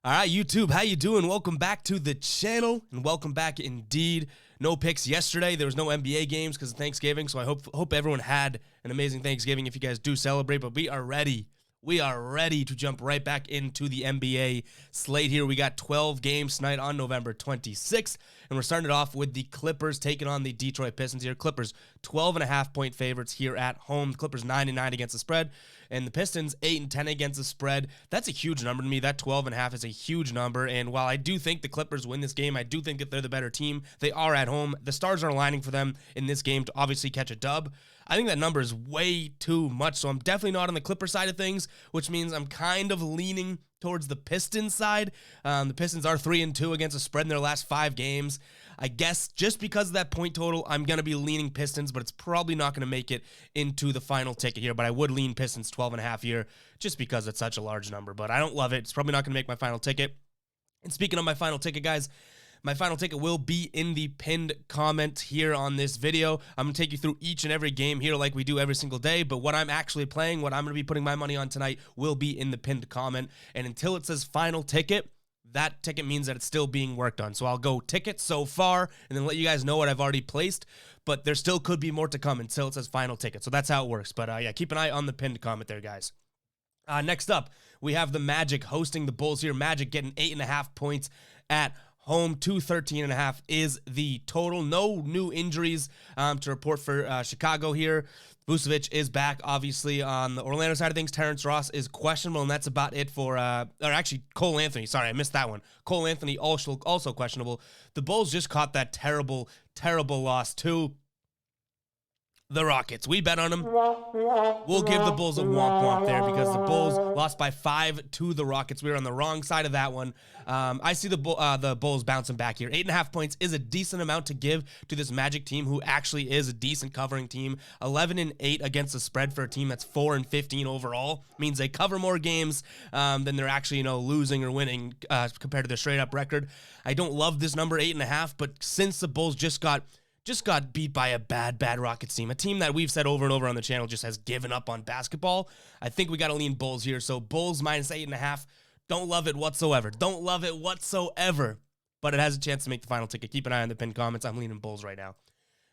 All right, YouTube, how you doing? Welcome back to the channel, and welcome back indeed. No picks yesterday. There was no NBA games because of Thanksgiving, so I hope everyone had an amazing Thanksgiving if you guys do celebrate, but we are ready. We are ready to jump right back into the NBA slate here. We got 12 games tonight on November 26th, and we're starting it off with the Clippers taking on the Detroit Pistons here. Clippers 12.5-point favorites here at home. The Clippers 9-9 against the spread, and the Pistons 8-10 against the spread. That's a huge number to me. That 12.5 is a huge number, and while I do think the Clippers win this game, I do think that they're the better team. They are at home. The stars are aligning for them in this game to obviously catch a dub. I think that number is way too much, so I'm definitely not on the Clipper side of things, which means I'm kind of leaning towards the Pistons side. The Pistons are 3-2 against the spread in their last 5 games. I guess just because of that point total, I'm going to be leaning Pistons, but it's probably not going to make it into the final ticket here, but I would lean Pistons 12.5 here just because it's such a large number, but I don't love it. It's probably not going to make my final ticket. And speaking of my final ticket, guys, my final ticket will be in the pinned comment here on this video. I'm going to take you through each and every game here like we do every single day, but what I'm actually playing, what I'm going to be putting my money on tonight will be in the pinned comment, and until it says final ticket, that ticket means that it's still being worked on. So I'll go ticket so far and then let you guys know what I've already placed, but there still could be more to come until it says final ticket. So that's how it works, but yeah, keep an eye on the pinned comment there, guys. Next up, we have the Magic hosting the Bulls here. Magic getting 8.5 points at home. 213.5 is the total. No new injuries to report for Chicago here. Vucevic is back, obviously, on the Orlando side of things. Terrence Ross is questionable, and that's about it for, or actually, Cole Anthony. Sorry, I missed that one. Cole Anthony also questionable. The Bulls just caught that terrible, terrible loss to the Rockets. We bet on them. We'll give the Bulls a womp there because the Bulls lost by 5 to the Rockets. We were on the wrong side of that one. I see the Bulls bouncing back here. 8.5 points is a decent amount to give to this Magic team, who actually is a decent covering team. 11-8 against the spread for a team that's 4-15 overall means they cover more games than they're actually, losing or winning compared to their straight up record. I don't love this number 8.5, but since the Bulls just got beat by a bad Rockets team, a team that we've said over and over on the channel just has given up on basketball, I think we got to lean Bulls here. So Bulls minus 8.5. Don't love it whatsoever. Don't love it whatsoever, but it has a chance to make the final ticket. Keep an eye on the pinned comments. I'm leaning Bulls right now.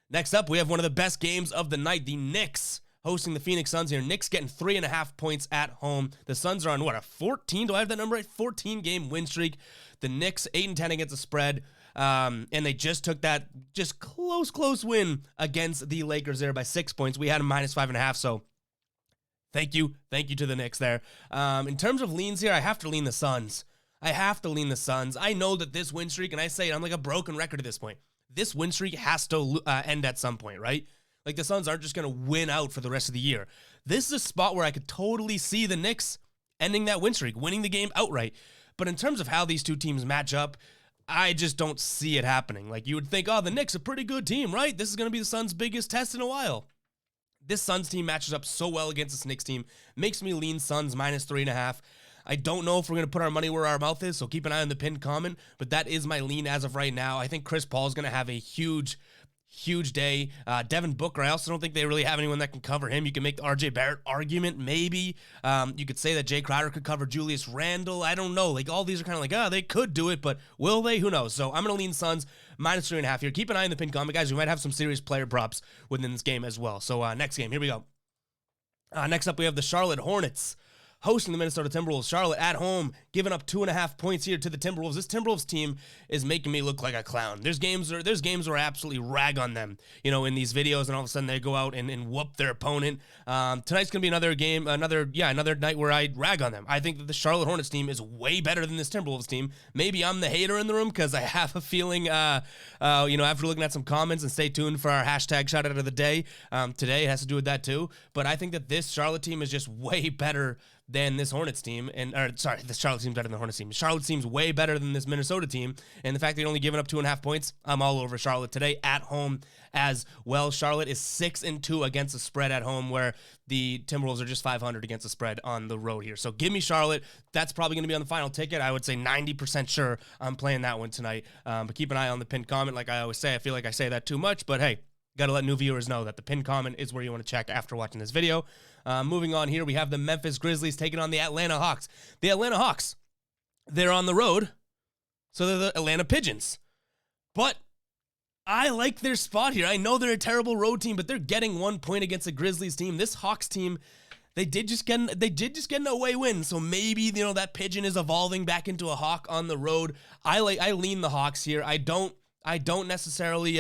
Next up, we have one of the best games of the night. The Knicks hosting the Phoenix Suns here. Knicks getting 3.5 points at home. The Suns are on, a 14? Do I have that number right? 14-game win streak. The Knicks 8-10 against the spread. And they just took that close win against the Lakers there by 6 points. We had them minus 5.5, so thank you to the Knicks there. In terms of leans here, I have to lean the Suns. I know that this win streak, and I say it, I'm like a broken record at this point. This win streak has to end at some point, right? Like, the Suns aren't just going to win out for the rest of the year. This is a spot where I could totally see the Knicks ending that win streak, winning the game outright. But in terms of how these two teams match up, I just don't see it happening. Like, you would think, the Knicks, a pretty good team, right? This is going to be the Suns' biggest test in a while. This Suns team matches up so well against this Knicks team. Makes me lean Suns minus 3.5. I don't know if we're going to put our money where our mouth is, so keep an eye on the pinned comment, but that is my lean as of right now. I think Chris Paul is going to have a huge day. Devin Booker, I also don't think they really have anyone that can cover him. You can make the RJ Barrett argument, maybe. You could say that Jay Crowder could cover Julius Randle. I don't know. Like, all these are kind of like, they could do it, but will they? Who knows? So I'm going to lean Suns minus 3.5 here. Keep an eye on the pinned comment, guys. We might have some serious player props within this game as well. So next game, here we go. Next up, we have the Charlotte Hornets hosting the Minnesota Timberwolves. Charlotte at home, giving up 2.5 points here to the Timberwolves. This Timberwolves team is making me look like a clown. There's games where I absolutely rag on them, in these videos, and all of a sudden they go out and whoop their opponent. Tonight's gonna be another game, another night where I rag on them. I think that the Charlotte Hornets team is way better than this Timberwolves team. Maybe I'm the hater in the room because I have a feeling, after looking at some comments, and stay tuned for our hashtag shout out of the day. Today it has to do with that too. But I think that this Charlotte team is just way better than this Hornets team, this Charlotte team's better than the Hornets team. Charlotte team's way better than this Minnesota team, and the fact that they're only giving up 2.5 points, I'm all over Charlotte today at home as well. Charlotte is 6-2 against the spread at home, where the Timberwolves are just 500 against the spread on the road here. So give me Charlotte. That's probably going to be on the final ticket. I would say 90% sure I'm playing that one tonight. But keep an eye on the pinned comment. Like I always say, I feel like I say that too much, but hey, got to let new viewers know that the pinned comment is where you want to check after watching this video. Moving on here, we have the Memphis Grizzlies taking on the Atlanta Hawks. The Atlanta Hawks They're on the road, so they're the Atlanta Pigeons. But I like their spot here. I know they're a terrible road team, but they're getting 1 point against the Grizzlies team. This Hawks team, they did just get an away win, so maybe that Pigeon is evolving back into a Hawk on the road. I lean the Hawks here. I don't necessarily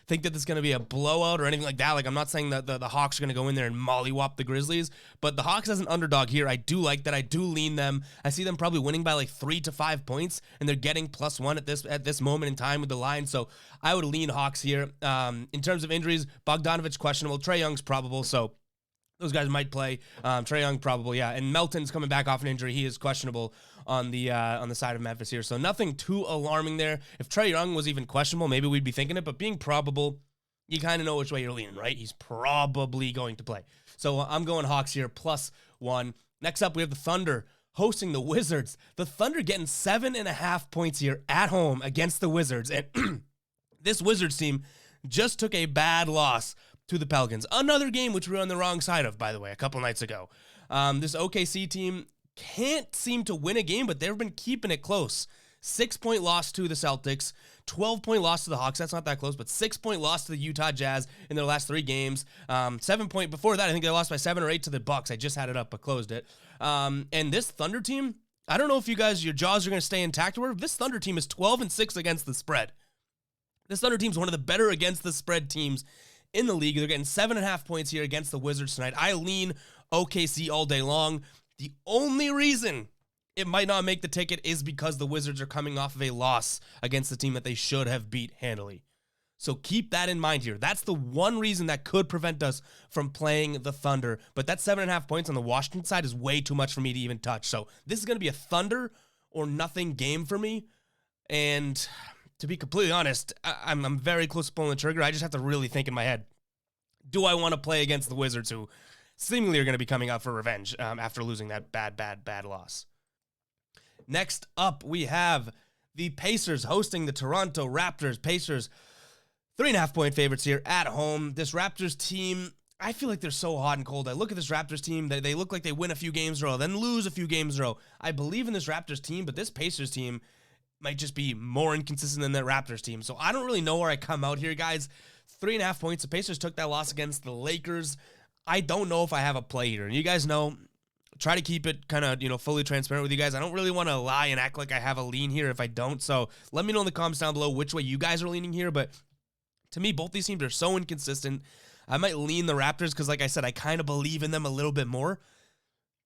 think that this is going to be a blowout or anything like that. Like, I'm not saying that the Hawks are going to go in there and mollywop the Grizzlies, but the Hawks as an underdog here, I do like that. I do lean them. I see them probably winning by like 3 to 5 points, and they're getting +1 at this moment in time with the line. So I would lean Hawks here. In terms of injuries, Bogdanovic questionable, Trae Young's probable, so those guys might play. Trae Young probable, yeah. And Melton's coming back off an injury. He is questionable on the side of Memphis here. So nothing too alarming there. If Trae Young was even questionable, maybe we'd be thinking it. But being probable, you kind of know which way you're leaning, right? He's probably going to play. So I'm going Hawks here, +1. Next up, we have the Thunder hosting the Wizards. The Thunder getting 7.5 points here at home against the Wizards. And this Wizards team just took a bad loss to the Pelicans. Another game which we were on the wrong side of, by the way, a couple nights ago. This OKC team can't seem to win a game, but they've been keeping it close. 6-point loss to the Celtics, 12-point loss to the Hawks. That's not that close, but 6-point loss to the Utah Jazz in their last 3 games. 7-point before that, I think they lost by 7 or 8 to the Bucks. I just had it up, but closed it. And this Thunder team, I don't know if you guys, your jaws are going to stay intact or whatever. This Thunder team is 12-6 against the spread. This Thunder team is one of the better against the spread teams in the league. They're getting 7.5 points here against the Wizards tonight. I lean OKC all day long. The only reason it might not make the ticket is because the Wizards are coming off of a loss against the team that they should have beat handily. So keep that in mind here. That's the one reason that could prevent us from playing the Thunder. But that 7.5 points on the Washington side is way too much for me to even touch. So this is going to be a Thunder or nothing game for me. And to be completely honest, I'm very close to pulling the trigger. I just have to really think in my head, do I want to play against the Wizards, who seemingly are going to be coming out for revenge after losing that bad loss? Next up, we have the Pacers hosting the Toronto Raptors. Pacers, 3.5-point favorites here at home. This Raptors team, I feel like they're so hot and cold. I look at this Raptors team, they look like they win a few games in a row, then lose a few games in a row. I believe in this Raptors team, but this Pacers team might just be more inconsistent than that Raptors team. So I don't really know where I come out here, guys. 3.5 points. The Pacers took that loss against the Lakers. I don't know if I have a play here. And you guys know, try to keep it kind of, fully transparent with you guys. I don't really want to lie and act like I have a lean here if I don't. So let me know in the comments down below which way you guys are leaning here. But to me, both these teams are so inconsistent. I might lean the Raptors because, like I said, I kind of believe in them a little bit more.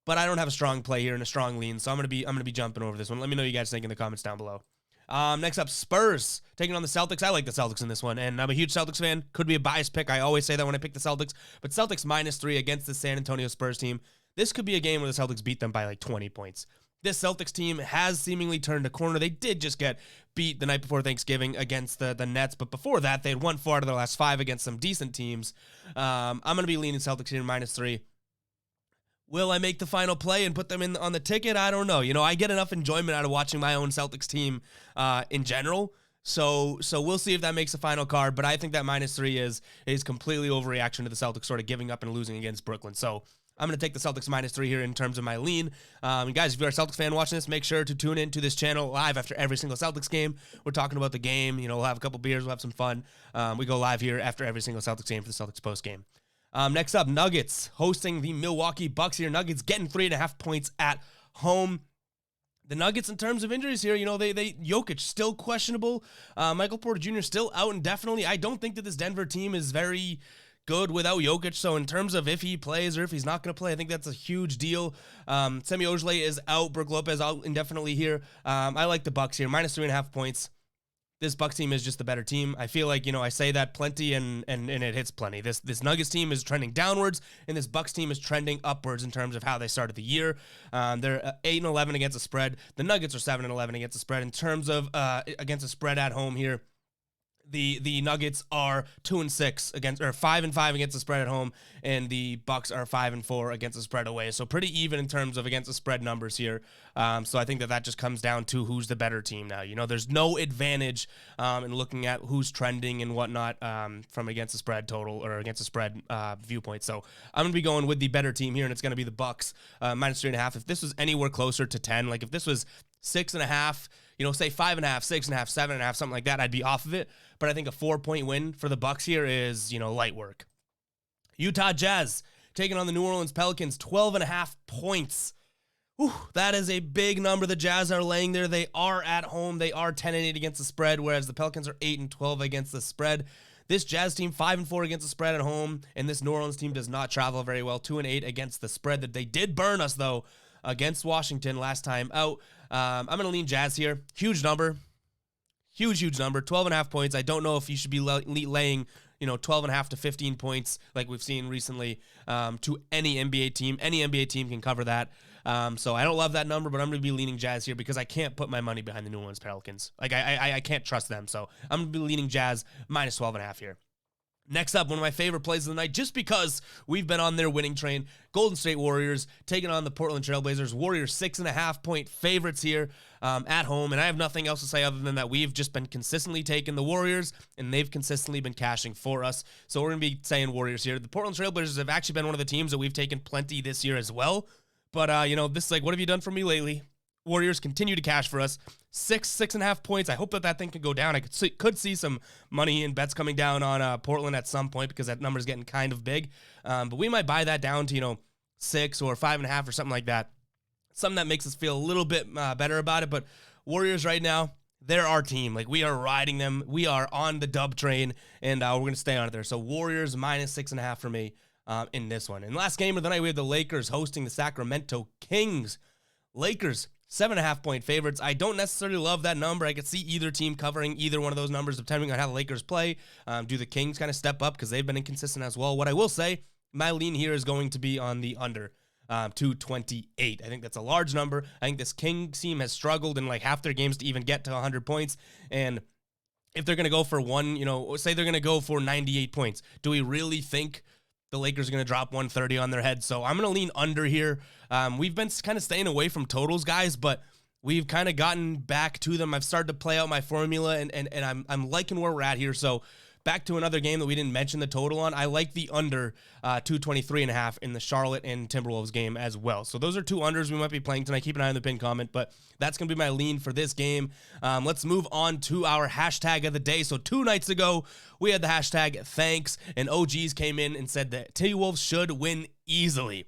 But I don't have a strong play here and a strong lean, so I'm gonna be jumping over this one. Let me know what you guys think in the comments down below. Next up, Spurs taking on the Celtics. I like the Celtics in this one, and I'm a huge Celtics fan. Could be a biased pick. I always say that when I pick the Celtics, but Celtics -3 against the San Antonio Spurs team. This could be a game where the Celtics beat them by like 20 points. This Celtics team has seemingly turned a corner. They did just get beat the night before Thanksgiving against the Nets, but before that, they had won 4 out of their last 5 against some decent teams. I'm going to be leaning Celtics here -3. Will I make the final play and put them in on the ticket? I don't know. I get enough enjoyment out of watching my own Celtics team in general. So we'll see if that makes the final card, but I think that -3 is completely overreaction to the Celtics sort of giving up and losing against Brooklyn. So I'm going to take the Celtics -3 here in terms of my lean. And guys, if you're a Celtics fan watching this, make sure to tune into this channel live after every single Celtics game. We're talking about the game. We'll have a couple beers. We'll have some fun. We go live here after every single Celtics game for the Celtics post game. Next up, Nuggets hosting the Milwaukee Bucks here. Nuggets getting 3.5 points at home. The Nuggets, in terms of injuries here, Jokic still questionable. Michael Porter Jr. still out indefinitely. I don't think that this Denver team is very good without Jokic. So in terms of if he plays or if he's not going to play, I think that's a huge deal. Semi Ojeleye is out. Brook Lopez out indefinitely here. I like the Bucks here, -3.5 points. This Bucks team is just the better team. I feel like, I say that plenty and it hits plenty. This Nuggets team is trending downwards, and this Bucks team is trending upwards in terms of how they started the year. They're 8-11 against the spread. The Nuggets are 7-11 against the spread. In terms of against the spread at home here, the Nuggets are 2-6 against, or 5-5 against the spread at home, and the Bucks are 5-4 against the spread away. So pretty even in terms of against the spread numbers here. So I think that just comes down to who's the better team now. There's no advantage in looking at who's trending and whatnot from against the spread total or against the spread viewpoint. So I'm gonna be going with the better team here, and it's gonna be the Bucks -3.5. If this was anywhere closer to 10, like if this was 6.5, say 5.5, 6.5, 7.5, something like that, I'd be off of it. But I think a 4-point win for the Bucks here is, light work. Utah Jazz taking on the New Orleans Pelicans, 12.5 points. Whew, that is a big number the Jazz are laying there. They are at home. They are 10-8 against the spread, whereas the Pelicans are 8-12 against the spread. This Jazz team, 5-4 against the spread at home, and this New Orleans team does not travel very well, 2-8 against the spread. That they did burn us, though, against Washington last time out. I'm going to lean Jazz here. Huge number. Huge number. 12.5 points. I don't know if you should be laying 12.5 to 15 points like we've seen recently to any NBA team. Any NBA team can cover that. So I don't love that number, but I'm going to be leaning Jazz here because I can't put my money behind the New Orleans Pelicans. Like, I can't trust them. So I'm going to be leaning Jazz minus 12.5 here. Next up, one of my favorite plays of the night, just because we've been on their winning train, Golden State Warriors taking on the Portland Trailblazers. Warriors 6.5-point favorites here at home, and I have nothing else to say other than that we've just been consistently taking the Warriors, and they've consistently been cashing for us. So we're going to be saying Warriors here. The Portland Trailblazers have actually been one of the teams that we've taken plenty this year as well. But, this is like, what have you done for me lately? Warriors continue to cash for us. 6.5 points. I hope that thing can go down. I could see some money and bets coming down on Portland at some point because that number's getting kind of big. But we might buy that down to, 6 or 5.5 or something like that. Something that makes us feel a little bit better about it. But Warriors right now, they're our team. Like, we are riding them. We are on the dub train, and we're going to stay on it there. So Warriors minus 6.5 for me in this one. And last game of the night, we have the Lakers hosting the Sacramento Kings. Lakers 7.5-point favorites. I don't necessarily love that number. I could see either team covering either one of those numbers depending on how the Lakers play. Do the Kings kind of step up because they've been inconsistent as well? What I will say, my lean here is going to be on the under 228. I think that's a large number. I think this Kings team has struggled in like half their games to even get to 100 points. And if they're going to go for say they're going to go for 98 points, do we really think the Lakers are going to drop 130 on their head? So I'm going to lean under here. We've been kind of staying away from totals, guys, but we've kind of gotten back to them. I've started to play out my formula, and I'm liking where we're at here. So back to another game that we didn't mention the total on. I like the under 223.5 in the Charlotte and Timberwolves game as well. So those are two unders we might be playing tonight. Keep an eye on the pinned comment, but that's going to be my lean for this game. Let's move on to our hashtag of the day. So 2 nights ago, we had the hashtag thanks, and OGs came in and said that T-Wolves should win easily.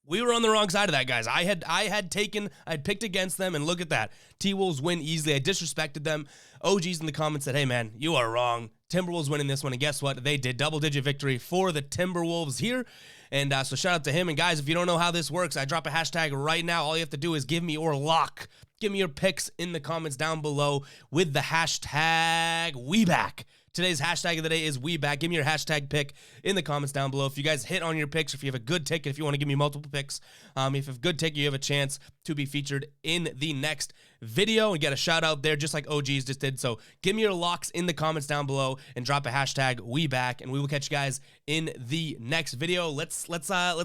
We were on the wrong side of that, guys. I had picked against them, and look at that. T-Wolves win easily. I disrespected them. OGs in the comments said, hey, man, you are wrong. Timberwolves winning this one, and guess what? They did. Double-digit victory for the Timberwolves here, and so shout out to him. And guys, if you don't know how this works, I drop a hashtag right now. All you have to do is give me your lock. Give me your picks in the comments down below with the hashtag WeBack. Today's hashtag of the day is WeBack. Give me your hashtag pick in the comments down below. If you guys hit on your picks, if you have a good ticket, if you want to give me multiple picks, if you have a good ticket, you have a chance to be featured in the next video and get a shout out there just like OGs just did. So give me your locks in the comments down below and drop a hashtag WeBack, and we will catch you guys in the next video. Let's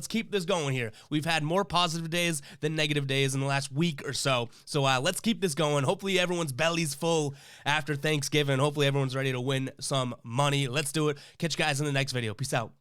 keep this going here. We've had more positive days than negative days in the last week or so. So let's keep this going. Hopefully everyone's belly's full after Thanksgiving. Hopefully everyone's ready to win some money. Let's do it. Catch you guys in the next video. Peace out.